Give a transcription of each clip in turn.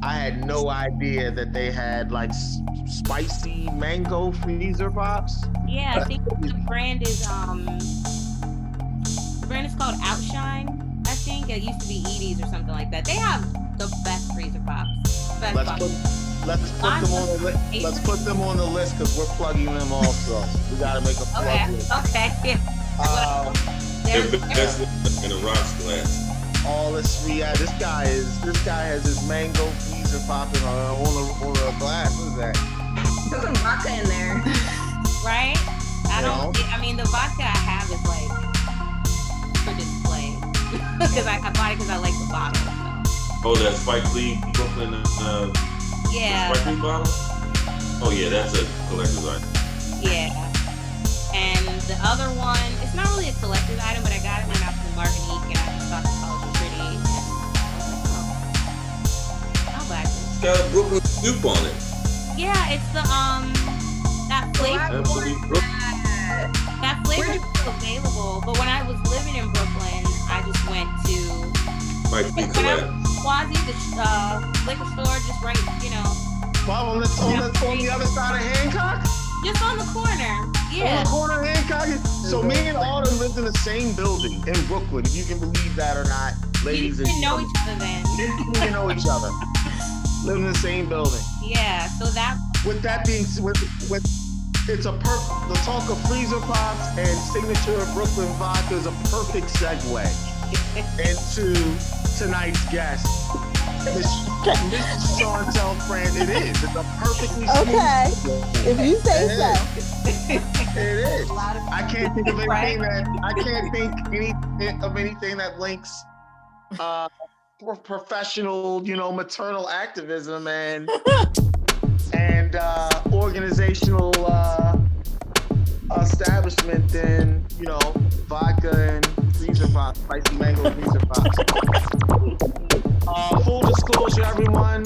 I had no idea that they had like spicy mango freezer pops. Yeah, I think the brand is called Outshine. I think it used to be Edie's or something like that. They have the best freezer pops. Best Let's pops. put let's put them on the list. Let's put them on the list because we're plugging them also. We gotta make a plug list. Okay. They're best in a rocks glass. All this this guy has his mango freezer popping on the glass. What is that? Put some vodka in there. Right? I mean, the vodka I have is like for display because I bought it because I like the bottle. So. Oh, that Spike Lee Brooklyn yeah. Spike Lee bottle? Oh yeah, that's a collector's item. Yeah. And the other one, it's not really a collector's item, but I got it when I was in Martinique and I just thought the colors were pretty. And I'll buy it. It's got a Brooklyn soup on it. Yeah, it's the that flavor. That flavor is still available, but when I was living in Brooklyn, I just went to Quasi, the liquor store, just right, Wow, on the other side of Hancock? Just on the corner. Yeah. On the corner of Hancock? So me and Autumn lived in the same building in Brooklyn, if you can believe that or not, ladies. We didn't know each other then. We didn't know each other. Lived in the same building. Yeah, so that... With that being it's the talk of freezer pops and signature Brooklyn vodka is a perfect segue into tonight's guest, Miss Shauntele Friend. It is. It's a perfectly okay. If you say so. It is. I can't think of anything that links professional, maternal activism and organizational establishment than vodka and freezer pops, spicy mango freezer pops. Full disclosure, everyone.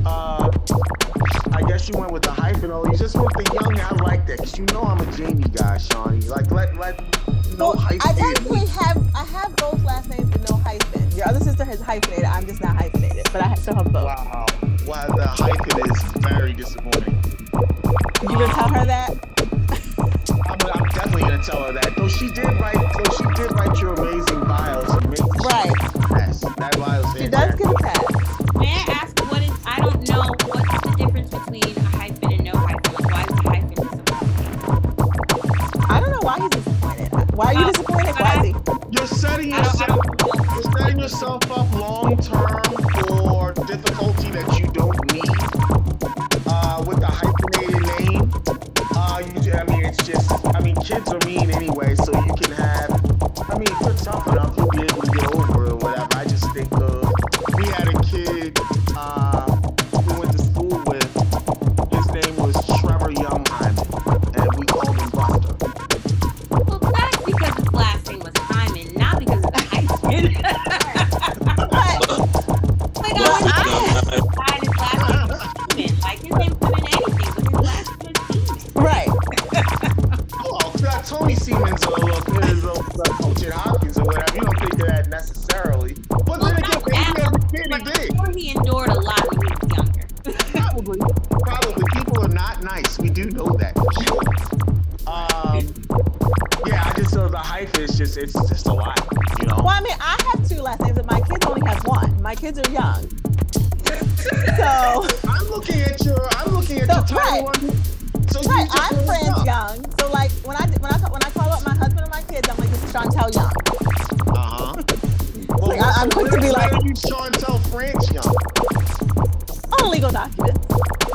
I guess you went with the hyphen. You just went with the young. I like that because I'm a Jamie guy, Shawnee. Like let no hyphen. I technically have both last names with no hyphen. Your other sister has hyphenated. I'm just not hyphenated, but I still have both. Wow. Well, the hyphen is very disappointing. You gonna tell her that? I'm definitely gonna tell her that. Though she did write your amazing bios. Right. Yes, that bio. She does get a pass. May I ask I don't know what's the difference between a hyphen and no hyphen? Like, why is the hyphen disappointing? I don't know why he's disappointed. Why are you disappointed, Quasi? You're setting yourself up long term for difficulty that you don't need. With the hyphenated name, kids are mean anyway, so you can have. Put something up, you'll be able to get over it or whatever. I just think we had a kid we went to school with. His name was Trevor Youngheimer, and we called him Buster. Well, that's because his last name was Hyman, not because of the hyphen. Like, his name could have been anything, but his last name was Seaman. Right. Tony Seaman's coach at Hopkins or whatever. You don't think of that necessarily. But then again, maybe as a kid he endured a lot when he was younger. Probably. People are not nice. We do know that for sure. I just the hyphen is it's just a lot, Well, I have two last names, but my kids only have one. My kids are young. So I'm looking at your title one. So right, I'm Friends Young. So like when I call up my husband and my kids, I'm like, this is Shauntele Young. Well, like, I'm quick to be like, you Shauntele France Young on legal documents.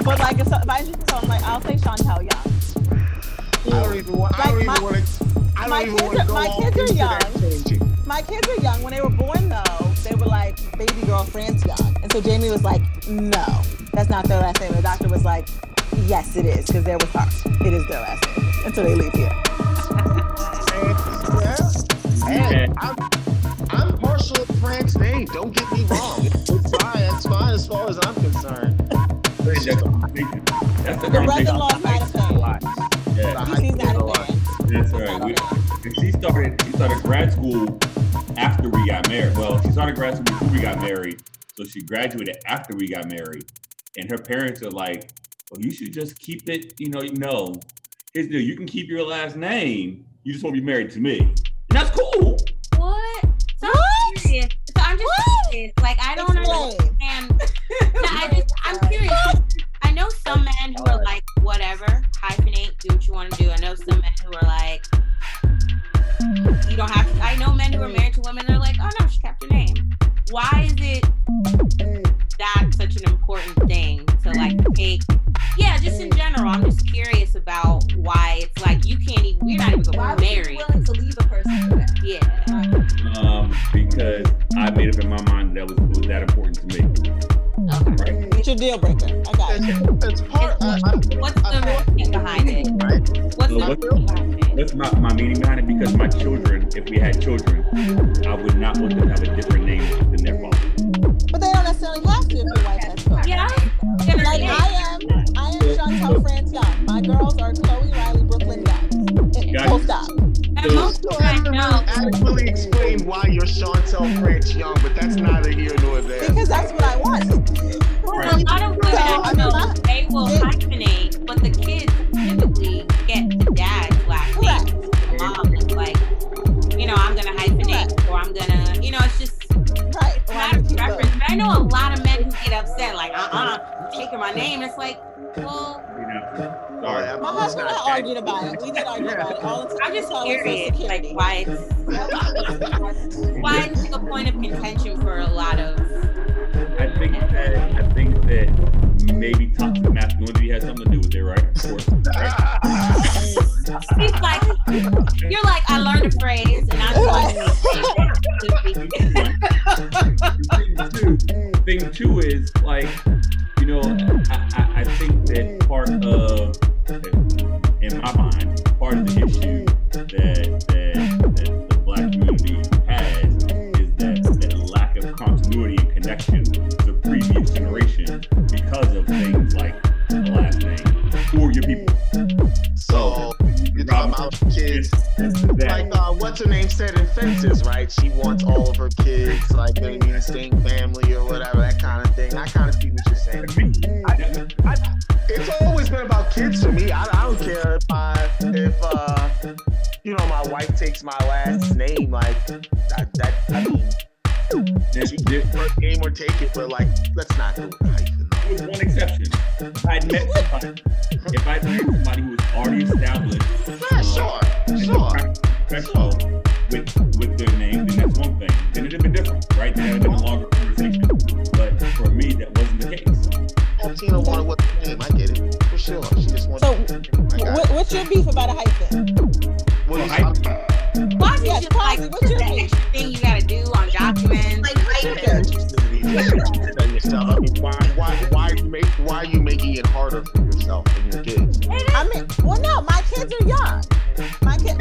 But like if I introduce myself, I'm like, I'll say Shauntele Young. I don't even want to go. My kids are young. My kids are young. When they were born, though, they were like baby girl France Young, and so Jamie was like, no, that's not their last name. And the doctor was like, yes, it is, because they're with her. It is their last name until they leave here. I'm partial to Frank's name. Don't get me wrong. It's fine. It's fine as far as I'm concerned. The brother-in-law's not a fan. Yeah. He's not a fan. That's right. She started grad school after we got married. Well, she started grad school before we got married, So she graduated after we got married, and her parents are like, "Well, you should just keep it. No, here's the deal. You can keep your last name. You just won't be married to me, and that's cool." What? So I'm curious. So I'm just curious. Like, I don't understand. I'm curious. I know some men who are like, whatever, hyphenate, do what you want to do. I know some men who are like, you don't have to. I know men who are married to women. They're like, oh no, she kept her name. Why is it that such an important thing to like take? Yeah, just in general, I'm just curious about why it's like you can't even. We're not even gonna be married. Why would you be willing to leave a person for that? Yeah. Because I made up in my mind that was that important to me. Okay. Right? It's your deal breaker. I got it. It's part. What's the meaning behind it? Right? What's the meaning behind it? What's my meaning behind it? Because my children, if we had children, I would not want them to have a different name than their father. But they don't necessarily have to if your wife has children. Yeah. Like I am Shauntele France Young. My girls are Chloe Riley Brooklyn Young. Full stop. And most of I know. Adequately explain why you're Shauntele French Young, but that's neither here nor there. Because that's what I wanted. Well, a lot of women I know, they will hyphenate, but the kids typically get the dad's last name. The mom is like, I'm gonna hyphenate, or I'm gonna, it's just Right. a matter of preference. But I know a lot of men who get upset, like, you're taking my name. It's like, well, Sorry. My husband and I argued about it. We did argue about it all the time. I'm just curious, like, why it's a point of contention for a lot of. I think that maybe toxic masculinity has something to do with it, right? Of course. Right? He's like, you're like, I learned a phrase, and I'm going to Thing two is like, I think that part of, in my mind, part of the issue that the Black community has is that lack of continuity and connection to previous generations because of things like the last name or your people. So you're talking about kids, like what's her name said in Fences, right? She wants all of her kids, like they be in the same family or whatever, that kind of thing. I kind of see what you're saying. It's always been about kids for me. I don't care if my wife takes my last name, like I mean, she did first name or take it, but like, let's not do it. With one exception. If I'd met somebody who was already established, with their name, then that's one thing. Then it'd have been different, right? Then it'd have been a longer conversation. But for me, that wasn't the case. Tina wanted what's the name? I get it for sure. She just wanted. So, what's your beef about a hyphen? Why is it like the extra thing you gotta do on documents? Like hyphen. Why are you making it harder for yourself and your kids? I mean, well, no, my kids are young. My kids.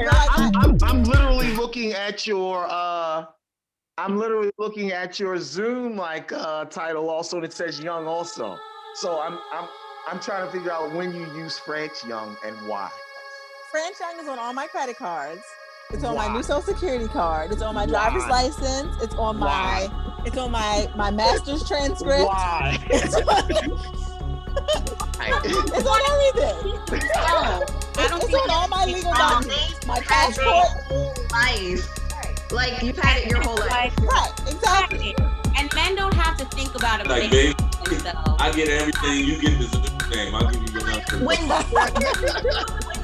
I'm literally looking at your. I'm literally looking at your Zoom title also that says young also. So I'm trying to figure out when you use French Young and why. French Young is on all my credit cards. It's on my new Social Security card. It's on my driver's license. It's on my master's transcript. Why? It's on everything. It's on all my legal documents. My passport. Life. Like you've had it your whole life. Right, exactly. And men don't have to think about it. Like, babe, I get everything. You get this name. I'll give you your number. When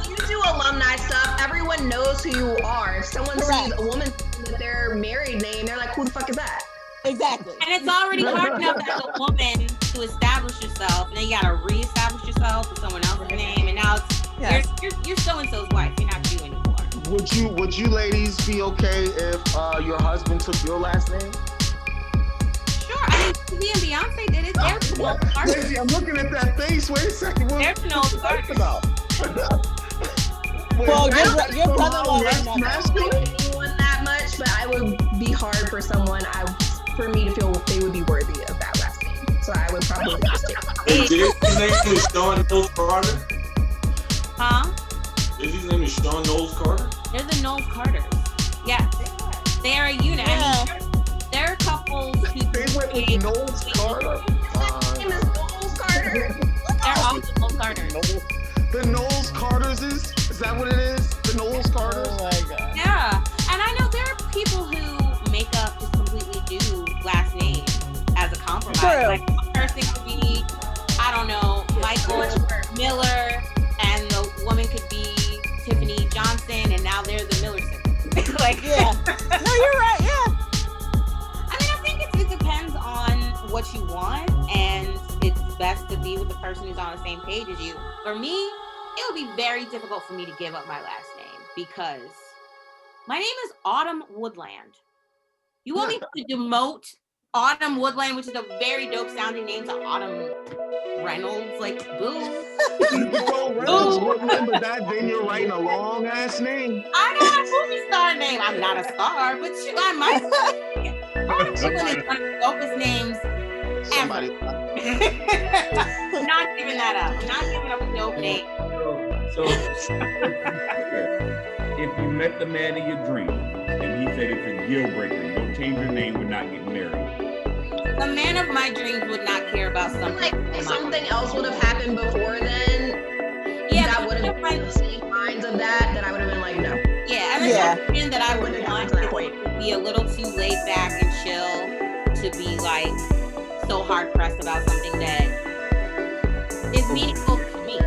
you do alumni stuff, everyone knows who you are. If someone sees a woman with their married name, they're like, who the fuck is that? Exactly. And it's already hard enough as a woman to establish yourself, and then you gotta reestablish yourself with someone else's name, and now you're so-and-so's wife. You're not you anymore. Would you ladies be okay if your husband took your last name? Sure. I mean, me and Beyonce did it. There's no part. I'm looking at that face. Wait a second. There's no part about. Well, your brother-in-law I don't like anyone that much, but I would be hard for someone for me to feel they would be worthy of that last name. So I would probably just take it. His name is Sean Knowles Carter? Huh? His name is Sean Knowles Carter? They're the Knowles Carters. Yeah. They are a unit. Yeah. I mean, there are couples who Wait, Knowles Carter? His name is Knowles Carter. They're all the Knowles Carters. The Knowles Carters is that what it is? The Knowles Carters? Oh my god. Yeah, and I know there are people who make up just completely do last names as a compromise. True. Like one person could be, I don't know, Michael Miller, and the woman could be Tiffany Johnson, and now they're the Miller sisters. Like, Yeah. No, you're right. Yeah. I mean, I think it depends on what you want, and it's best to be with the person who's on the same page as you. For me, it would be very difficult for me to give up my last name because my name is Autumn Woodland. You want me to demote Autumn Woodland, which is a very dope sounding name, to Autumn Reynolds? Like, boo. Well, Reynolds Woodland, but then you're writing a long ass name. I know a movie star name. I'm not a star, but shoot, I might. Autumn Woodland is one of the dopest names Somebody. I'm not giving that up. I'm not giving up a dope name. So if you met the man of your dreams and he said it's a deal breaker, you don't change your name, we're not getting married. The man of my dreams would not care about something. Like if something else would have happened before then, Yeah, that but would have been the same minds of that, then I would have been like, no. Yeah, and the type of man that I would want to be a little too laid back and chill to be like so hard pressed about something that is meaningful to me.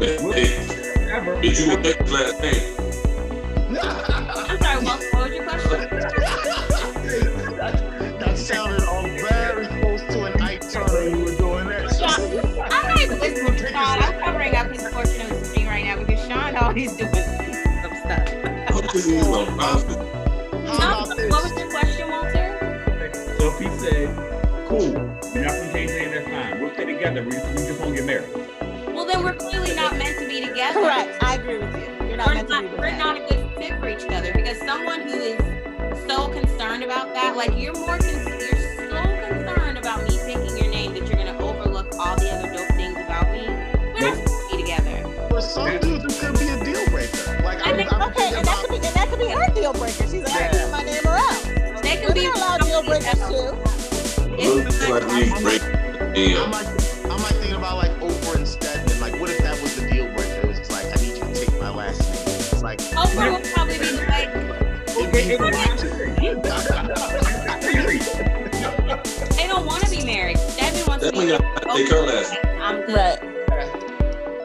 Did you make his last name? I'm sorry, what was your question? That sounded all very close to an Ike Turner. You were doing that. Yeah, I'm not even listening to Sean. I'm covering up his portion of the screen right now because Sean always doing some stuff. What was your question, Walter? So if he said, cool, we're not gonna change the name, that's fine. We'll stay together, we just won't get married. Well, then we're clearly not meant to be together. Correct. I agree with you. You're not meant to be with We're that. not a good fit for each other because someone who is so concerned about that, like you're so concerned about me taking your name that you're gonna overlook all the other dope things about me. We're not supposed to be together. For some dudes, it could be a deal breaker. Like I think- Okay, and that could be her deal breaker. She's like, I keep my name around. They can be Women allow deal breakers too. Looks like we break the deal. I might think about like Oprah and Stedman. Like, what if that was the deal breaker? It was just like, I need you to take my last name. It's like, Oprah will probably be the they don't want to be married. Stedman wants to be married. Take her last name. I'm good. Right.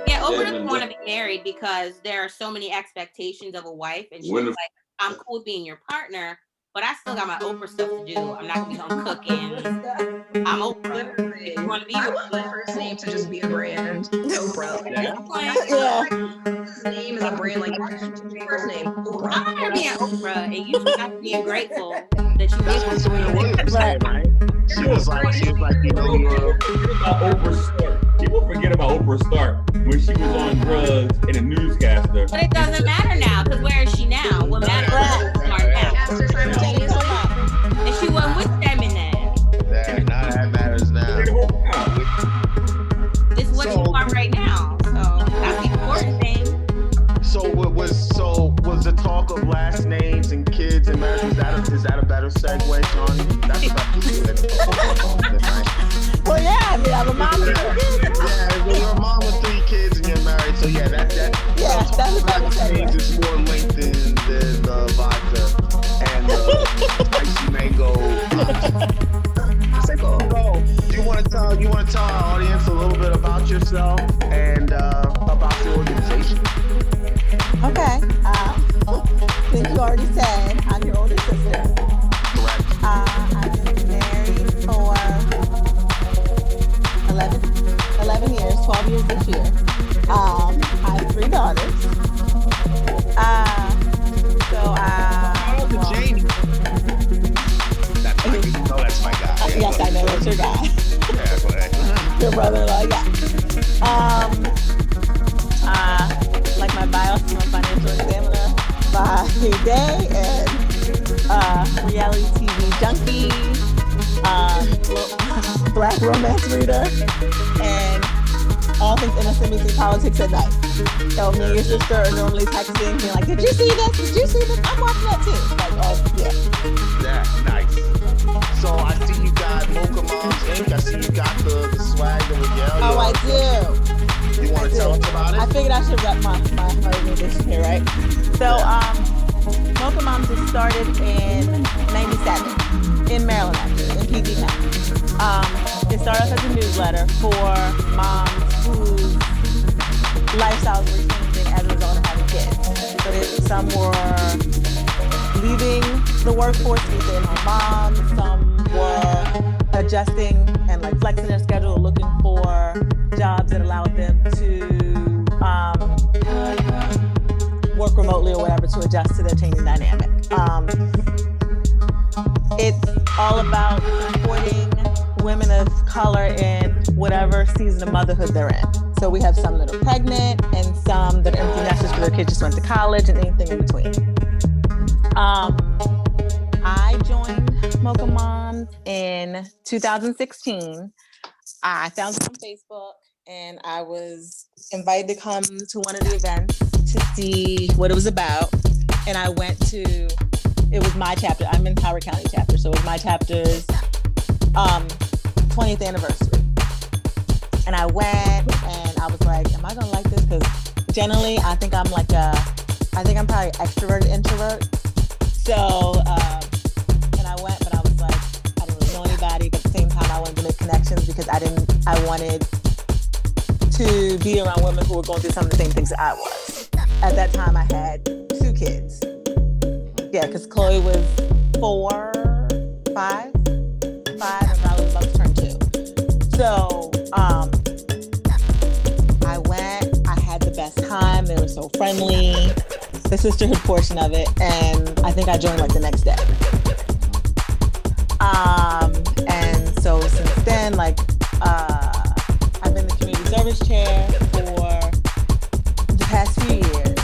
Yeah, Oprah doesn't want to be married because there are so many expectations of a wife, and she's like, I'm cool with being your partner, but I still got my Oprah stuff to do. I'm not gonna be home cooking. I'm Oprah. If you want to be I with want my first name to just be a brand. Oprah. Yeah. His name is a brand, like first name, Oprah. I'm not being Oprah, and you should have to be grateful that you that's what did. Serena Williams said, right? She was like, you know, People forget about Oprah Stark when she was on drugs and a newscaster. But it doesn't matter now, because where is she now? What matters is who are now. After simultaneously. And she wasn't with them in that. that matters now. This is what you are right now. So that's the important thing. So was the talk of last names and kids and marriage, is that a better segue, Shawnee? Well, yeah, I mean, I'm a mom of 3 kids. Yeah, well, you're a mom with 3 kids and you're married, so yeah, that's a better segue. It's more linked than the vodka and the spicy mango. So, do you want to tell our audience a little bit about yourself and about the organization? Okay. Since you already said, I'm your older sister. Correct. I've been married for 11 years, 12 years this year. I have 3 daughters. Jamie. That's my guy. Yes, I know that's your guy. Yeah, go ahead. Your brother-in-law, yeah. Like my bio, I'm a financial examiner by day and reality TV junkie, black romance reader, and all things MSNBC politics at night. So me and your sister are normally texting, being like, did you see this? Did you see this? I'm watching that too. Like, oh, yeah. Yeah, nice. So I see you got Mocha Moms Inc. I see you got the swag, the regalia. Oh, I do. You want to tell us about it? I figured I should rep my organization here, right? So, Mocha Moms was started in '97 in Maryland, actually, in PG County. It started off as a newsletter for moms whose lifestyles were changing as a result of having kids. So some were leaving the workforce to be stay-at-home moms. Some were adjusting and like flexing their schedule, looking for jobs that allowed them to work remotely or whatever to adjust to their changing dynamic. It's all about supporting women of color in whatever season of motherhood they're in. So we have some that are pregnant and some that are empty nesters because their kids just went to college and anything in between. I joined Mocha Moms in 2016. I found it on Facebook and I was invited to come to one of the events to see what it was about. And I went to, it was my chapter. I'm in Howard County chapter. So it was my chapter's 20th anniversary. And I went and I was like, am I gonna like this? Because generally I think I'm probably extroverted introvert. So, and I went, but I was like, I didn't really know anybody, but at the same time I wanted to make connections because I wanted to be around women who were going through some of the same things that I was. At that time I had 2 kids. Yeah, because Chloe was 5, and I was about to turn 2. So, I went, I had the best time. They were so friendly, the sisterhood portion of it. And I think I joined like the next day. And so since then, like, I've been the community service chair for the past few years.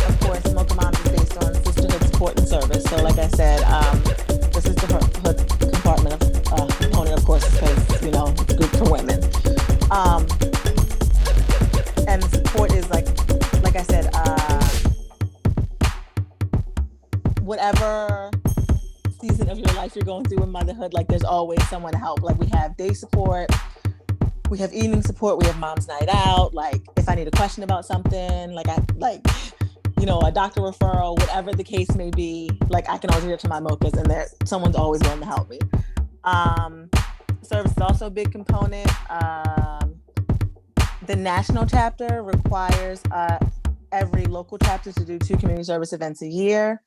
Of course, Mocha Moms is based on sisterhood support and service. So like I said, the sisterhood component, of course, because, it's a group for women. And the support is like I said, whatever season of your life you're going through in motherhood, like there's always someone to help. Like we have day support, we have evening support, we have mom's night out. Like if I need a question about something, a doctor referral, whatever the case may be, like I can always reach out to my mochas and someone's always willing to help me. Service is also a big component. The national chapter requires every local chapter to do 2 community service events a year,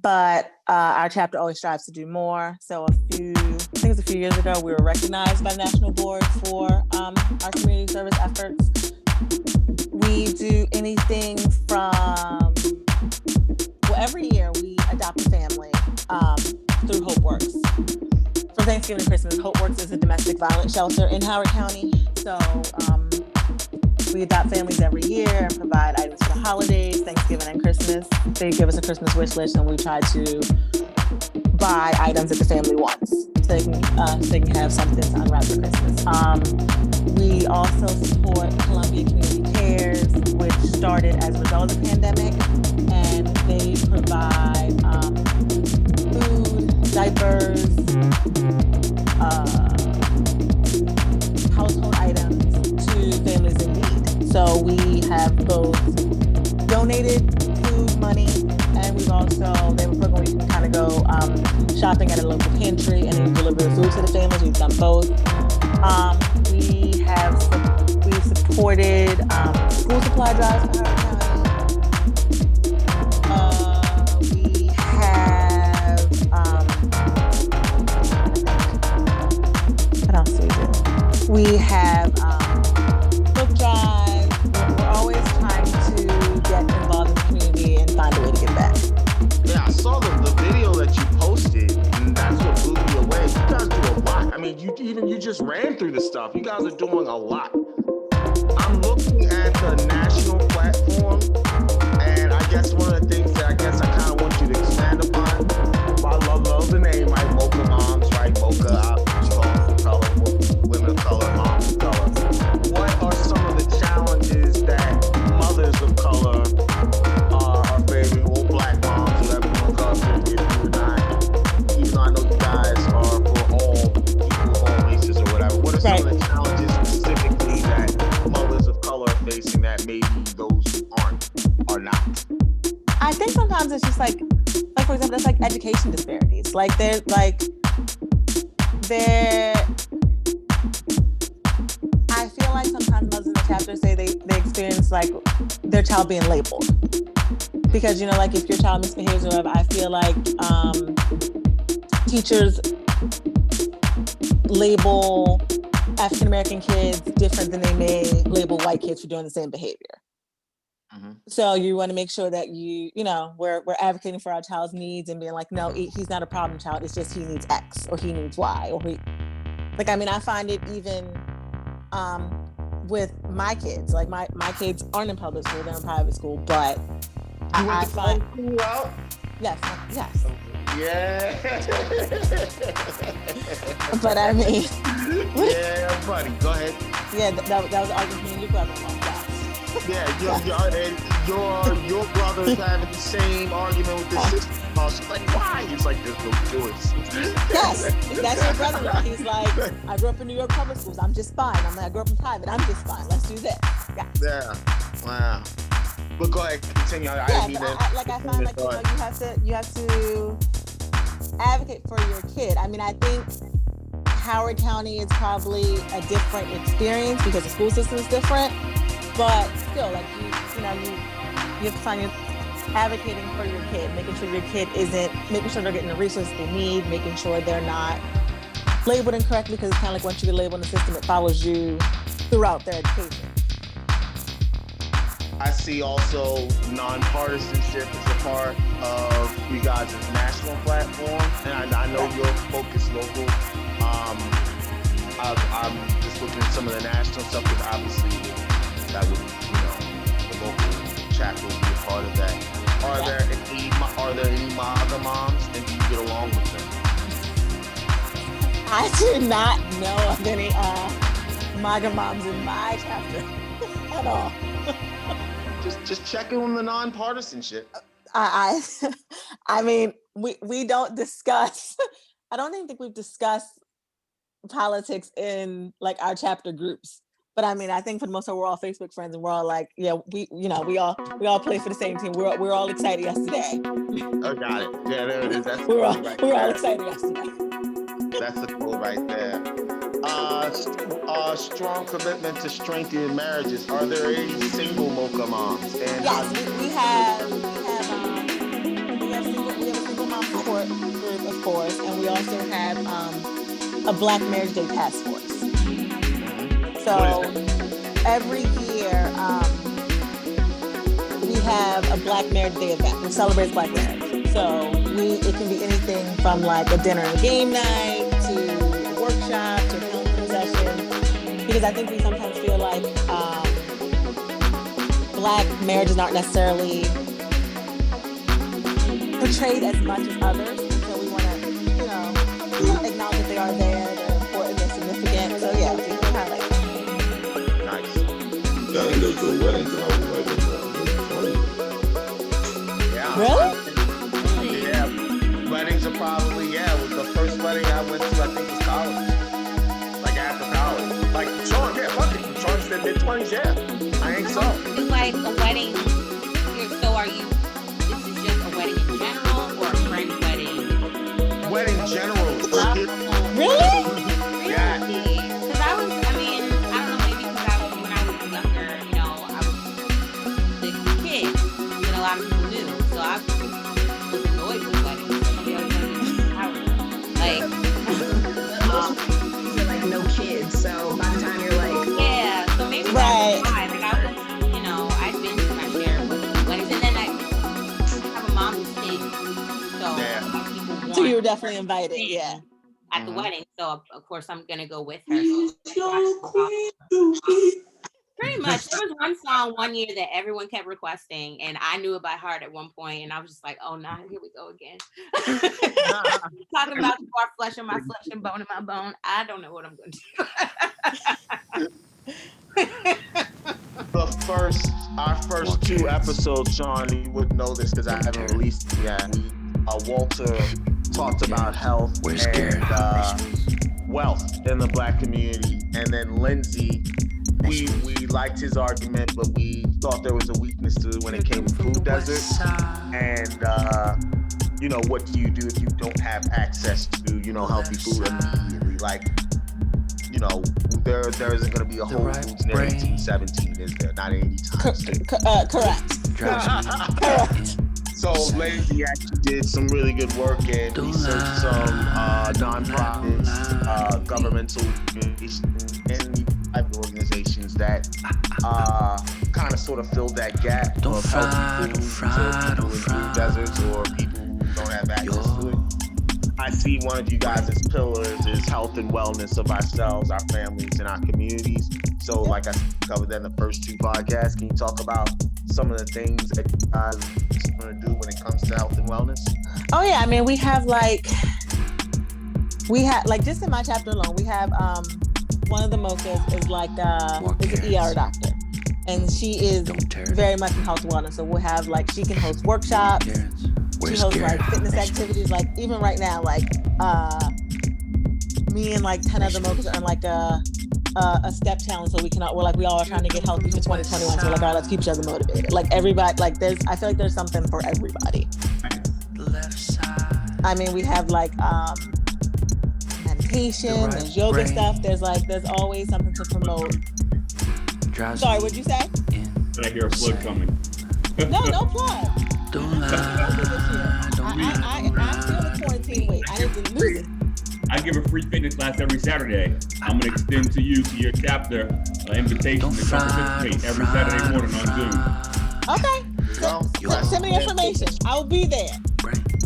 but our chapter always strives to do more. So I think it was a few years ago, we were recognized by the national board for our community service efforts. We do anything from, every year we adopt a family through HopeWorks. For Thanksgiving and Christmas, HopeWorks is a domestic violence shelter in Howard County. So we adopt families every year and provide items for the holidays, Thanksgiving and Christmas. They give us a Christmas wish list and we try to buy items that the family wants so they can have something to unwrap for Christmas. We also support Columbia Community Cares, which started as a result of the pandemic, and they provide food, diapers, household items to families in need. So we have both donated food money, and we've also, they have a program where you can kind of go shopping at a local pantry and then deliver the food to the families. We've done both. We've supported school supply drives for Howard County. We have, what else do we do? We have book drives. We're always trying to get involved in the community and find a way to give back. Yeah, I saw the video that you posted, and that's what blew me away. You guys do a lot. I mean, you just ran through the stuff. You guys are doing a lot. I'm looking at the national platform, and I guess one of the things that I kind of want you to expand upon. Well, I love the name, right? Mocha Moms, right? Mocha, color, women of color, moms of color. What are some of the challenges that mothers of color are facing, or black moms, whatever you want to call it, if you're not, even though I know you guys challenges specifically that mothers of color are facing that maybe those are not? I think sometimes it's just like for example, there's like education disparities. Like there. I feel like sometimes mothers in the chapter say they experience like their child being labeled. Because, you know, like if your child misbehaves or whatever, I feel like teachers label African American kids different than they may label white kids for doing the same behavior. Mm-hmm. So you want to make sure that we're advocating for our child's needs and being like, no, he's not a problem child. It's just he needs X or he needs Y or I find it even with my kids. Like my kids aren't in public school; they're in private school. But I find yes. Yeah. But I mean, yeah, buddy, go ahead. Yeah, that was an argument between your brother and mom. Yeah, your brother's having the same argument with his sister. She's like, why? He's like, there's no choice. Yes, that's your brother. He's like, I grew up in New York public schools. I'm just fine. I grew up in private. I'm just fine. Let's do this. Yeah. Wow. But go ahead, continue. I find like you have to advocate for your kid. I mean, I think Howard County is probably a different experience because the school system is different. But still, like you have to find your advocating for your kid, making sure they're getting the resources they need, making sure they're not labeled incorrectly, because it's kind of like once you get labeled in the system, it follows you throughout their education. I see also nonpartisanship is a part of you guys' national platform, and I know you're focused local. I'm just looking at some of the national stuff because obviously that would, the local chapter would be a part of that. Are there any MAGA moms, and do you get along with them? I do not know of any MAGA moms in my chapter at all. Just checking on the nonpartisanship. I mean, we don't discuss. I don't even think we've discussed politics in like our chapter groups. But I mean, I think for the most part, we're all Facebook friends, and we're all like, yeah, we all play for the same team. We're all excited yesterday. Oh, got it. Yeah, there it is. That's we're all excited yesterday. That's the goal right there. Strong commitment to strengthening marriages. Are there any single Mocha moms? And yes, we have a single mom support group, of course, and we also have a Black Marriage Day task force. So every year we have a Black Marriage Day event. We celebrate Black marriage. So it can be anything from like a dinner and game night to a workshop to a counseling session. Because I think we sometimes feel like Black marriages aren't necessarily portrayed as much as others. So we want to, acknowledge that they are there, they're important, they're significant. So yeah, we can highlight. I didn't go to a wedding until I was like 20. Yeah. Really? Yeah. Weddings are probably, it was the first wedding I went to, I think was college. Like after college. Like, Sean, fuck it. Sean said mid-20s, I think so. It's like a wedding. So this is just a wedding in general or a friend wedding? Wedding general. Really? So by the time you're like, yeah, so maybe right. I've been to my share of weddings, and then I have a mom who sings, so you were definitely invited, at the wedding. So of course I'm gonna go with her. Pretty much, there was one song one year that everyone kept requesting, and I knew it by heart at one point, and I was just like, "Oh, nah, here we go again." Talking about our flesh and my flesh and bone and my bone. I don't know what I'm going to do. Our first two episodes, Sean, you wouldn't know this because I haven't released it yet. Walter talked about health, and wealth in the Black community. And then Lindsay, we liked his argument, but we thought there was a weakness to it when it came to food deserts. And you know, what do you do if you don't have access to, you know, healthy food immediately? Like, you know, there isn't going to be a Whole Foods near 1817, is there? Not anytime soon. Correct. Correct. So Lindsay actually did some really good work and researched some nonprofits, governmental organizations, and private organizations that kind of sort of filled that gap of healthy food to people in food deserts or people who don't have access to it. I see one of you guys' pillars is health and wellness of ourselves, our families, and our communities. So, like I covered that in the first 2 podcasts, can you talk about some of the things that you guys are going to do when it comes to health and wellness? Oh yeah, I mean, we have like just in my chapter alone, we have one of the Mochas is like is an ER doctor, and she is very much in health and wellness. So we'll have like, she can host workshops. She hosts like fitness activities, like even right now, like me and like 10 other Mochas are on like a step challenge, so we all are trying to get healthy for 2021. So we're like, all right, let's keep each other motivated. Like everybody, like I feel like there's something for everybody. I mean, we have like meditation, there's yoga stuff. There's always something to promote. Sorry, what'd you say? I hear a flood coming. No plug. Don't lie. I'm still in quarantine. Wait, I need to lose it. I give a free fitness class every Saturday. I'm gonna extend to your chapter invitation to participate every Saturday morning on Zoom. Okay. Send me information. I will be there.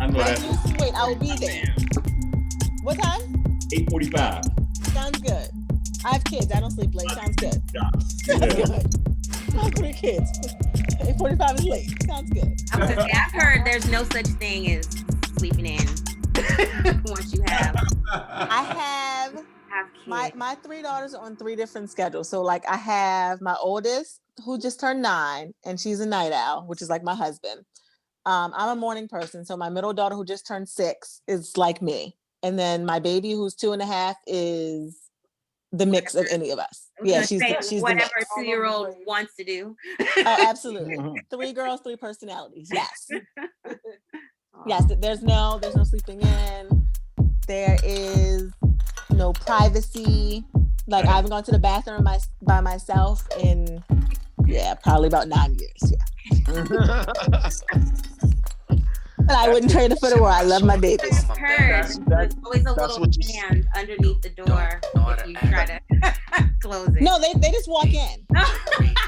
I know that. Lose some weight. I will be there. What time? 8:45. Sounds good. I have kids. I don't sleep late. Sounds good. Sounds good. I have 3 kids. 8:45 is late. Sounds good. I've heard there's no such thing as sleeping in once you have. I have kids. My 3 daughters are on 3 different schedules. So like, I have my oldest who just turned 9, and she's a night owl, which is like my husband. I'm a morning person. So my middle daughter who just turned 6 is like me. And then my baby who's 2.5 is the mix of any of us. Yeah, she's whatever a 2-year-old wants to do. Oh, absolutely. 3 girls, 3 personalities. Yes. Yes, there's no sleeping in. There is no privacy. Like, I haven't gone to the bathroom by myself in probably about 9 years. Yeah. But I wouldn't trade it for the world. I love my babies. There's always a little hand underneath the door if you try to close it. No, they just walk in.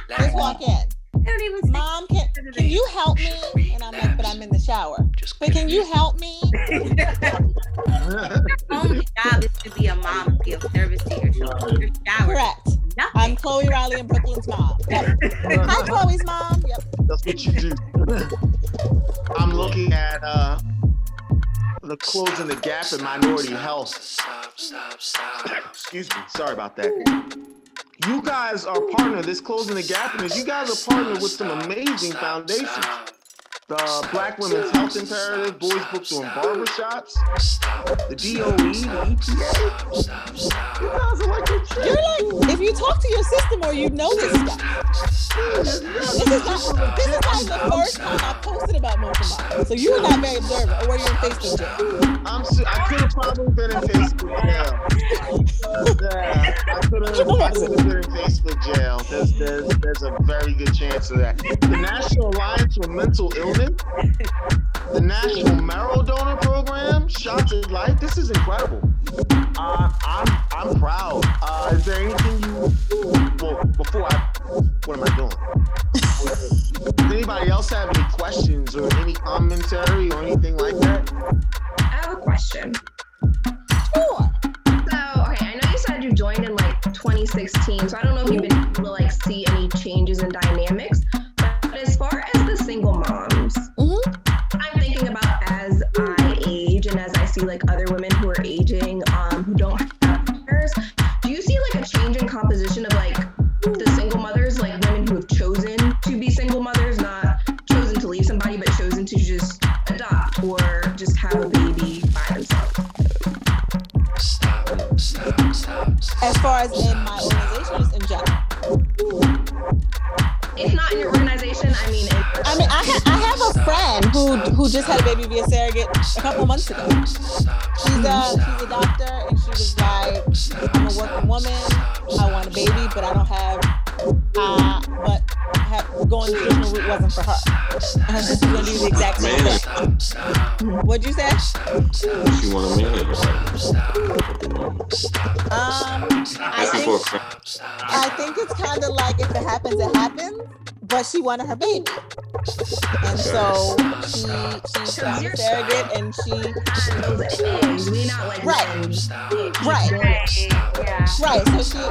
They just walk in. They don't even say, Mom, can you help me? And I'm like, but I'm in the shower. But can you help me? Your only job is to be a mom and be of service to your children. Your shower. Correct. Nothing. I'm Chloe Riley and Brooklyn's mom. Yep. Hi, Chloe's mom. Yep. That's what you do. I'm looking at the Closing the Gap in Minority Health. Excuse me. Sorry about that. You guys are partner. This Closing the Gap, and you guys are partnered with some amazing foundations. The Black Women's Health Imperative, Boys Book Doing Barbershops, the DOE, the EPA. You guys are like You're like, if you talk to your sister more, you know this stuff. This is not the first time I posted about Mocha Mom. So you were not very observant, or were you in Facebook jail? I could have probably been in Facebook jail. Yeah, I could have been in Facebook jail. There's a very good chance of that. The National Alliance for Mental Illness, the National Marrow Donor Program, Shauntele. This is incredible. I'm proud. Is there anything what am I doing? Does anybody else have any questions or any commentary or anything like that? I have a question. Sure. So, okay, I know you said you joined in like 2016, so I don't know if you've been able to like see any changes in dynamics. But as far as the single moms, I'm thinking about as I age and as I see like other women who are aging, who don't have partners, do you see like a change in composition of like the single mothers, like women who have chosen to be single mothers, not chosen to leave somebody, but chosen to just adopt or just have a baby by themselves? Stop. who just had a baby via surrogate a couple months ago. She's a doctor, and she was like, I'm a working woman. I want a baby, but I don't have. Going the traditional route wasn't for her. And her sister's gonna do the exact same thing. What'd you say? She want a man. I think it's kind of like if it happens, it happens. But she wanted her baby, and so she found a surrogate, and she we not like right. So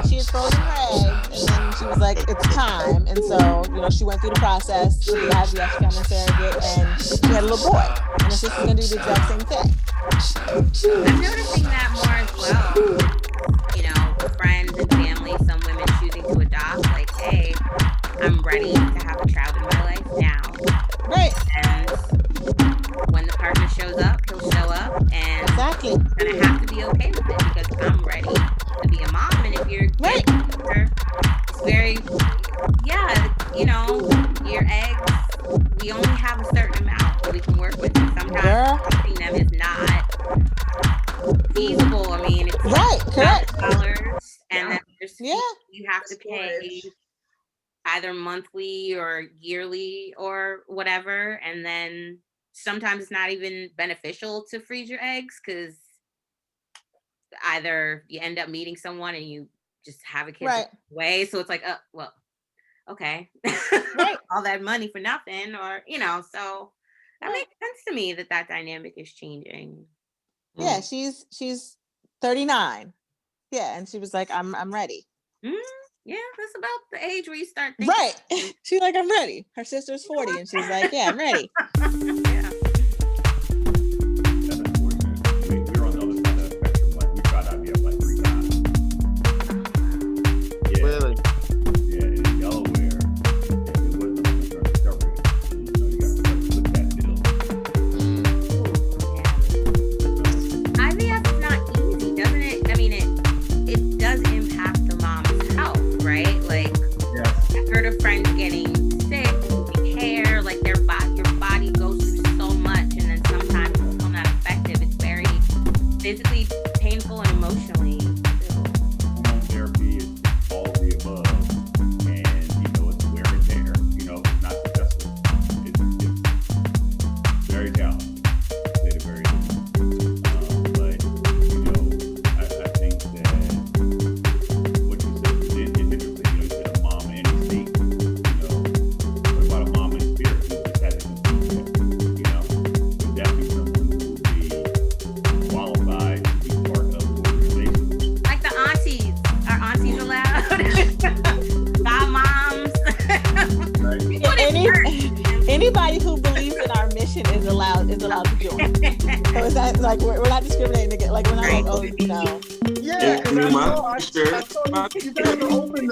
she had frozen her eggs, and then she was like, "It's time." And so she went through the process with the IVF, found a surrogate, and she had a little boy. And her sister's gonna do the exact same thing. I'm noticing that more as well. Friends and family, some women choosing to adopt, like, hey, I'm ready to have a child in my life now. Right. And when the partner shows up, he'll show up, and exactly. I'm gonna have to be okay with it because I'm ready to be a mom. And if you're right, it's very, your eggs, we only have a certain amount that we can work with. And sometimes keeping them is not feasible. I mean, it's right, correct. $100, and then you have to pay either monthly or yearly or whatever, and then sometimes it's not even beneficial to freeze your eggs because either you end up meeting someone and you just have a kid away, so it's like, okay, right. all that money for nothing, or so that makes sense to me that dynamic is changing. Yeah, she's 39. Yeah, and she was like, I'm ready. Yeah, that's about the age where you start thinking. Right. She's like, I'm ready. Her sister's 40, and she's like, yeah, I'm ready. Yeah. That's unfortunate. We're on the other side of the spectrum. Like, we tried IVF like 3 times. Yeah. Really? Yeah, and in Delaware, it wasn't a long-term discovery. You got to put that bill. IVF is not easy, doesn't it? I mean, it does impact the mom's health, right? Like, I've heard of friends getting sick, losing hair, like your body goes through so much, and then sometimes it's still not effective. It's very physically painful and emotionally. Hormone therapy is all of the above, and it's wear and tear. It's not successful. It's very challenging. It's very but I think that what you said is interesting. You said a mom in any state. What about a mom in spirit who just had a would that be someone who would be qualified to be part of the organization? Like the aunties. Are aunties allowed? Godmoms. Anybody who believes in our mission is allowed to join. So it's not like we're not discriminating against. Like we're not like, oh, no. Yeah, because I saw you guys are open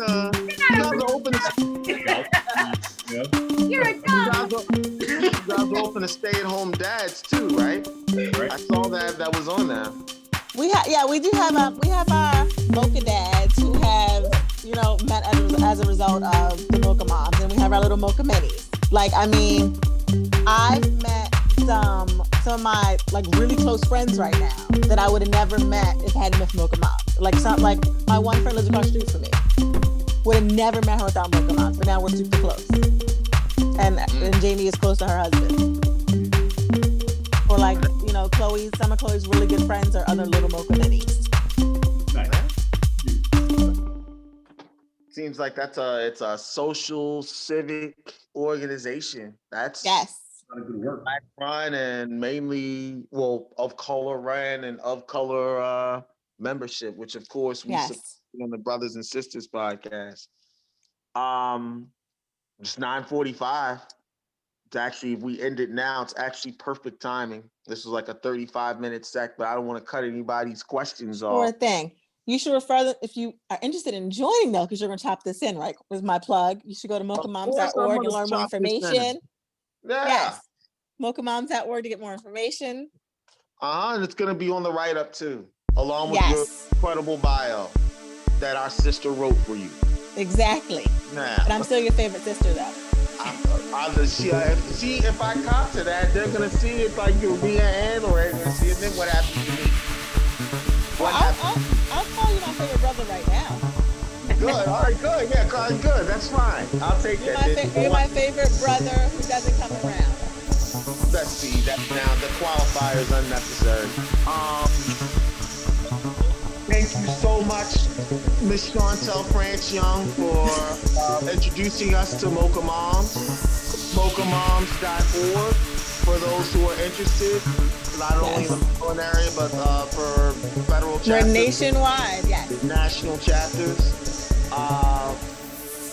You're a dog. You guys are open to stay-at-home dads too, right? I saw that was on there. We do have our Mocha dads who have met as a result of the Mocha moms, and we have our little Mocha minis. Like, I mean, I've met some of my really close friends right now that I would have never met if I hadn't met Mocha moms. Like my one friend lives across the street from me. Would have never met her without Mocha moms, but now we're super close. And Jamie is close to her husband. Or Chloe, some of Chloe's really good friends are other little Mocha minis. Seems like it's a social civic organization. That's a good work. Black run and mainly of color ran and of color membership, which of course we support on the Brothers and Sisters podcast. It's 9:45. It's actually, if we end it now, it's actually perfect timing. This was like a 35-minute sec, but I don't want to cut anybody's questions off. Poor thing. You should refer them if you are interested in joining, though, because you're going to chop this in, right? Was my plug. You should go to mochamoms.org and learn more information. Yeah. Yes. mochamoms.org to get more information. And it's going to be on the write-up, too, along with your incredible bio that our sister wrote for you. Exactly. Yeah. But I'm still your favorite sister, though. If I cop to that, they're gonna see it like you're being an or they're gonna see it. Then what happens to me? I'll call you my favorite brother right now. Good. All right. Good. Yeah. Good. That's fine. I'll take that. You're my favorite brother who doesn't come around. Let's see. That now the qualifier is unnecessary. Thank you so much, Miss Shauntele France Young, for introducing us to Mocha Moms. MochaMoms.org for those who are interested, not only in the Maryland area, but for federal chapters. We're nationwide, yes. National chapters.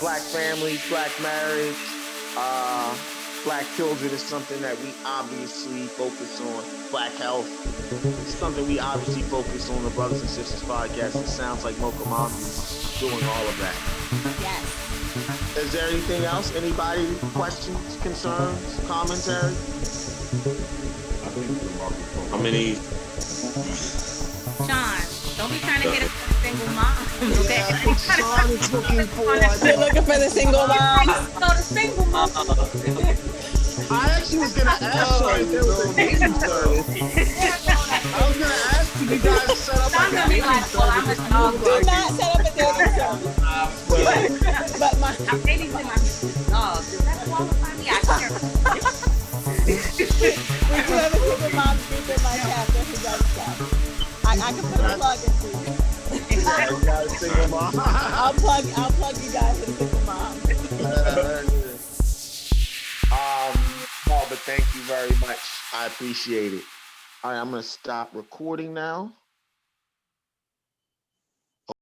Black families, Black marriage, Black children is something that we obviously focus on. Black health is something we obviously focus on. The Brothers and Sisters podcast. It sounds like Mocha Moms is doing all of that. Yes. Is there anything else? Anybody? Questions, concerns, commentary? How many? Sean, don't be trying to hit us for the single mom. Okay? Yeah, Sean is looking for. You're looking for the single mom. So the single mom. I actually was gonna ask you if there was a dating service. I was gonna ask you guys set up Sean's gonna be like, well, I'm a dog. Do not set up a dating service. But I'm dating to my dog. Does that qualify me? I care. We do have a single mom group in my chapter who does stuff. I can put a plug in for you. You got a single mom. I'll plug you guys in single mom. But thank you very much. I appreciate it. All right, I'm gonna stop recording now.